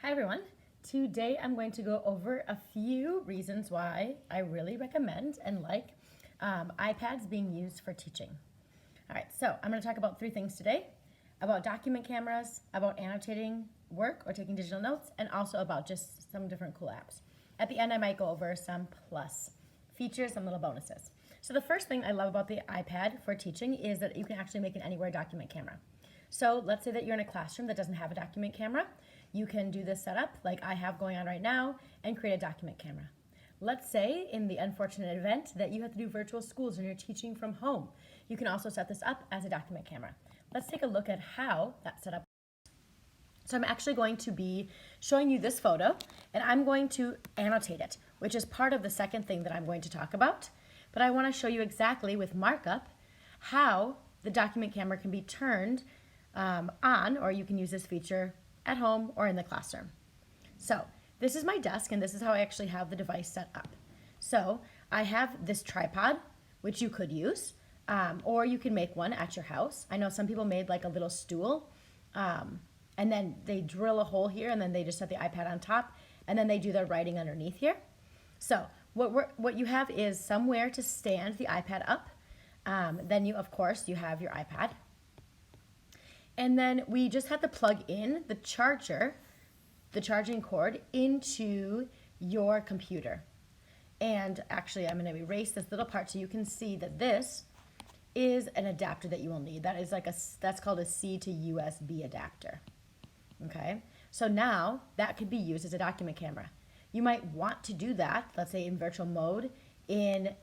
Hi everyone. Today I'm going to go over a few reasons why I really recommend and like iPads being used for teaching. All right, so I'm going to talk about three things today: about document cameras, about annotating work or taking digital notes, and also about just some different cool apps. At the end, I might go over some plus features, some little bonuses. So the first thing I love about the iPad for teaching is that you can actually make an anywhere document camera. So let's say that you're in a classroom that doesn't have a document camera. You can do this setup like I have going on right now and create a document camera. Let's say in the unfortunate event that you have to do virtual schools and you're teaching from home. You can also set this up as a document camera. Let's take a look at how that setup. So I'm actually going to be showing you this photo and I'm going to annotate it, which is part of the second thing that I'm going to talk about. But I want to show you exactly with markup how the document camera can be turned on, or you can use this feature at home or in the classroom. So this is my desk and this is how I actually have the device set up. So I have this tripod, which you could use, or you can make one at your house. I know some people made like a little stool, and then they drill a hole here and then they just set the iPad on top and then they do their writing underneath here. So what you have is somewhere to stand the iPad up. Then of course you have your iPad. And then we just have to plug in the charger, the charging cord, into your computer. And actually, I'm going to erase this little part so you can see that this is an adapter that you will need. That is that's called a C to USB adapter. Okay, so now that could be used as a document camera. You might want to do that, let's say in virtual mode, in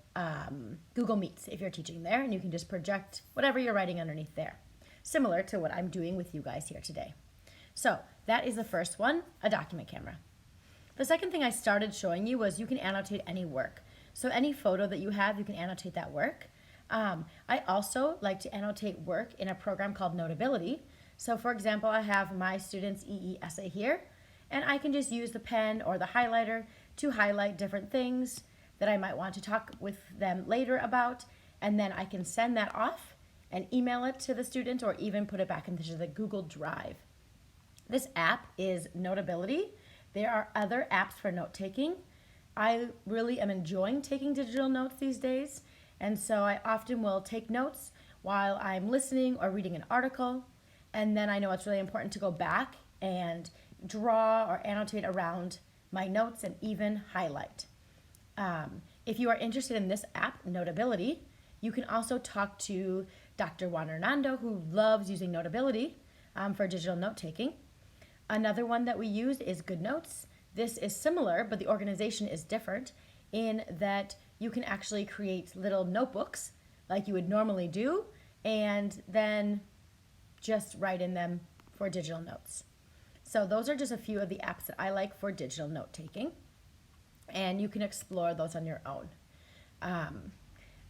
Google Meets if you're teaching there, and you can just project whatever you're writing underneath there. Similar to what I'm doing with you guys here today. So that is the first one, a document camera. The second thing I started showing you was you can annotate any work. So any photo that you have, you can annotate that work. I also like to annotate work in a program called Notability. So for example, I have my student's EE essay here, and I can just use the pen or the highlighter to highlight different things that I might want to talk with them later about, and then I can send that off and email it to the student or even put it back into the Google Drive. This app is Notability. There are other apps for note-taking. I really am enjoying taking digital notes these days, and so I often will take notes while I'm listening or reading an article, and then I know it's really important to go back and draw or annotate around my notes and even highlight. If you are interested in this app, Notability, you can also talk to Dr. Juan Hernando, who loves using Notability for digital note-taking. Another one that we use is GoodNotes. This is similar, but the organization is different in that you can actually create little notebooks like you would normally do and then just write in them for digital notes. So those are just a few of the apps that I like for digital note-taking, and you can explore those on your own.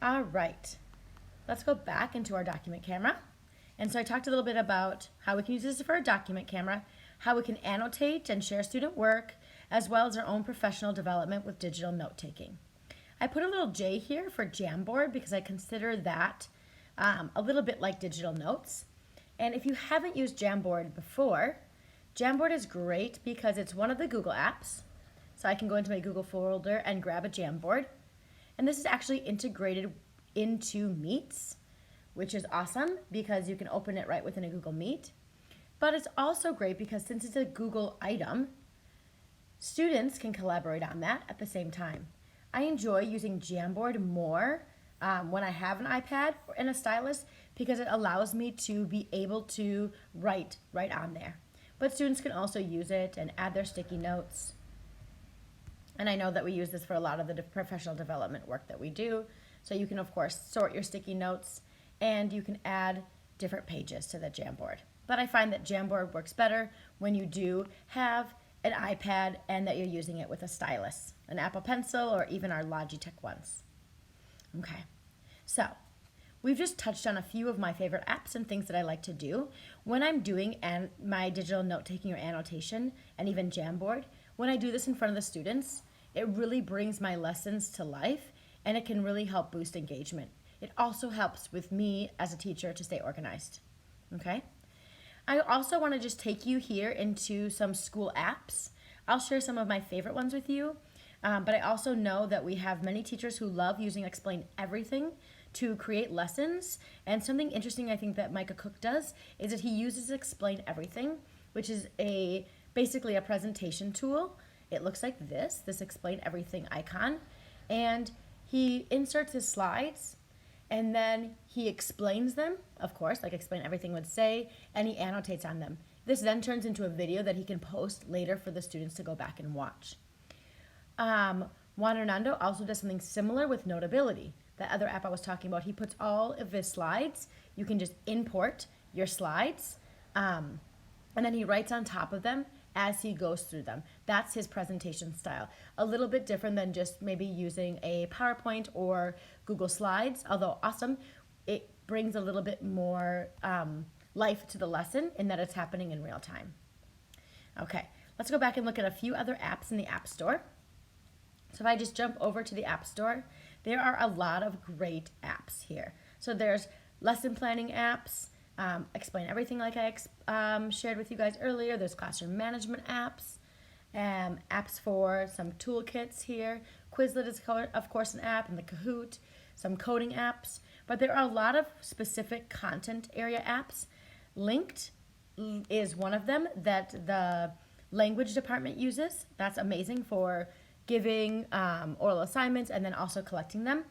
All right, let's go back into our document camera. And so I talked a little bit about how we can use this for a document camera, how we can annotate and share student work, as well as our own professional development with digital note-taking. I put a little J here for Jamboard because I consider that a little bit like digital notes. And if you haven't used Jamboard before, Jamboard is great because it's one of the Google apps. So I can go into my Google folder and grab a Jamboard. And this is actually integrated into Meets, which is awesome because you can open it right within a Google Meet. But it's also great because since it's a Google item, students can collaborate on that at the same time. I enjoy using Jamboard more when I have an iPad and a stylus because it allows me to be able to write right on there. But students can also use it and add their sticky notes. And I know that we use this for a lot of the professional development work that we do. So you can, of course, sort your sticky notes and you can add different pages to the Jamboard. But I find that Jamboard works better when you do have an iPad and that you're using it with a stylus, an Apple Pencil, or even our Logitech ones. Okay, so we've just touched on a few of my favorite apps and things that I like to do. When I'm doing my digital note-taking or annotation, and even Jamboard, when I do this in front of the students, it really brings my lessons to life and it can really help boost engagement. It also helps with me as a teacher to stay organized, okay? I also want to just take you here into some school apps. I'll share some of my favorite ones with you, but I also know that we have many teachers who love using Explain Everything to create lessons. And something interesting I think that Micah Cook does is that he uses Explain Everything, which is basically a presentation tool. It looks like this Explain Everything icon. And he inserts his slides and then he explains them, of course, like Explain Everything would say, and he annotates on them. This then turns into a video that he can post later for the students to go back and watch. Juan Hernando also does something similar with Notability. That other app I was talking about, he puts all of his slides. You can just import your slides, and then he writes on top of them as he goes through them. That's his presentation style. A little bit different than just maybe using a PowerPoint or Google Slides, although awesome. It brings a little bit more life to the lesson in that it's happening in real time. Okay, let's go back and look at a few other apps in the App Store. So if I just jump over to the App Store, there are a lot of great apps here. So there's lesson planning apps, Explain Everything like I shared with you guys earlier. There's classroom management apps, apps for some toolkits here. Quizlet is, of course, an app, and the Kahoot, some coding apps. But there are a lot of specific content area apps. Linked is one of them that the language department uses. That's amazing for giving oral assignments and then also collecting them.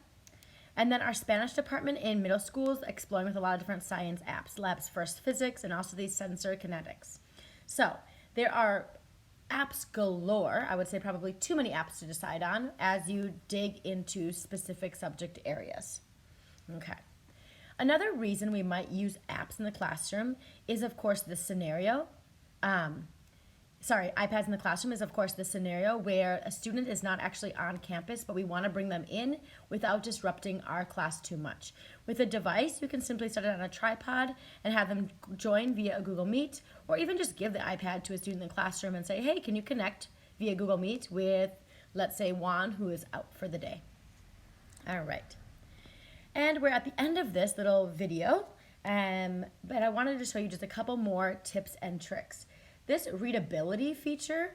And then our Spanish department in middle schools exploring with a lot of different science apps, Labs First Physics, and also these sensor kinetics. So there are apps galore. I would say probably too many apps to decide on as you dig into specific subject areas. Okay. Another reason we might use apps in the classroom is, of course, the scenario. iPads in the classroom is, of course, the scenario where a student is not actually on campus, but we want to bring them in without disrupting our class too much. With a device, you can simply set it on a tripod and have them join via a Google Meet, or even just give the iPad to a student in the classroom and say, hey, can you connect via Google Meet with, let's say, Juan, who is out for the day. All right. And we're at the end of this little video, but I wanted to show you just a couple more tips and tricks. This readability feature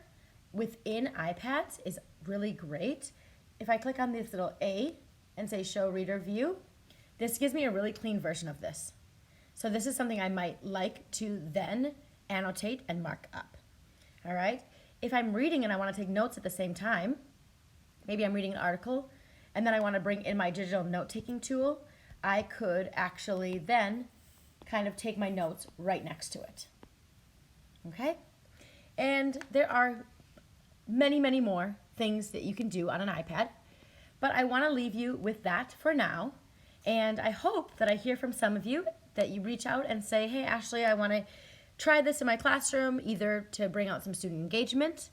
within iPads is really great. If I click on this little A and say show reader view, this gives me a really clean version of this. So this is something I might like to then annotate and mark up. All right. If I'm reading and I want to take notes at the same time, maybe I'm reading an article and then I want to bring in my digital note-taking tool, I could actually then kind of take my notes right next to it. Okay? And there are many, many more things that you can do on an iPad, but I want to leave you with that for now. And I hope that I hear from some of you that you reach out and say, hey, Ashley, I want to try this in my classroom, either to bring out some student engagement,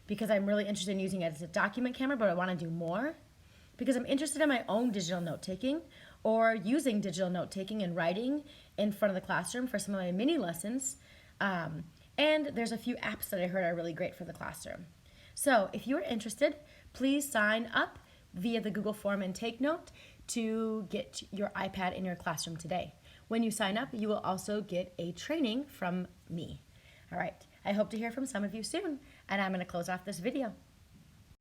because I'm really interested in using it as a document camera, but I want to do more, because I'm interested in my own digital note-taking, or using digital note-taking and writing in front of the classroom for some of my mini lessons. And there's a few apps that I heard are really great for the classroom. So if you're interested, please sign up via the Google form and take note to get your iPad in your classroom today. When you sign up, you will also get a training from me. All right, I hope to hear from some of you soon, and I'm going to close off this video.